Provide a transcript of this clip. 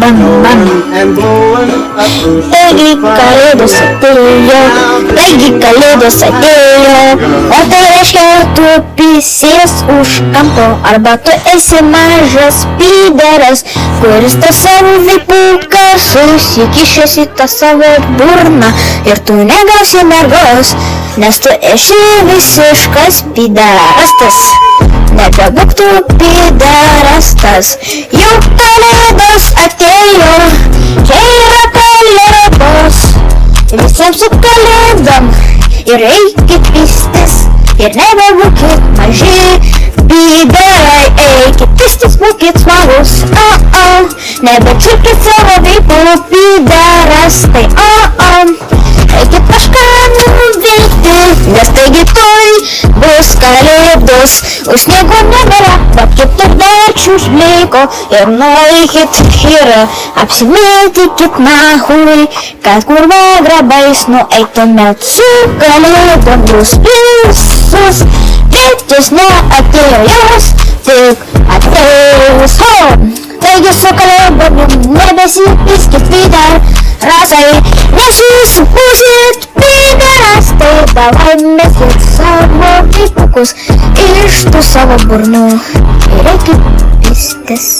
bam. Taigi kalėdos atėjo, o tai reiškia, tu pisės už kampo, arba tu esi mažas pyderas, kuris tą savo vipuką susikišęs į tą savo burną ir tu negausi mergos, nes tu esi visiškas pyderastas. Nebebūk tu pyderastas, jau kalėdos atėjo, čia yra kalėdos, visiems su kalėdom ir eikit pistis ir nebebūkit maži pyderai, eikit pistis, būkit smagus, nebečiupkit savo vipų pyderastai, eikit kažką nuveikti, nes taigi tuoj bus kalėdos, o sniego nebėra, bet kitur dar čiužliko ir nueikit ir apsimėtykit nahui, kad kurva grabais nueitumėt su kalėdom jūs visus, bet jūs neatėjo jos, tik atėjus home. Taigi su kalėdom nebesipiskit pyderasai, nes jūs būsit pyderastai, davai meskit savo vipukus iš tų savo burnų ir eikit pistis.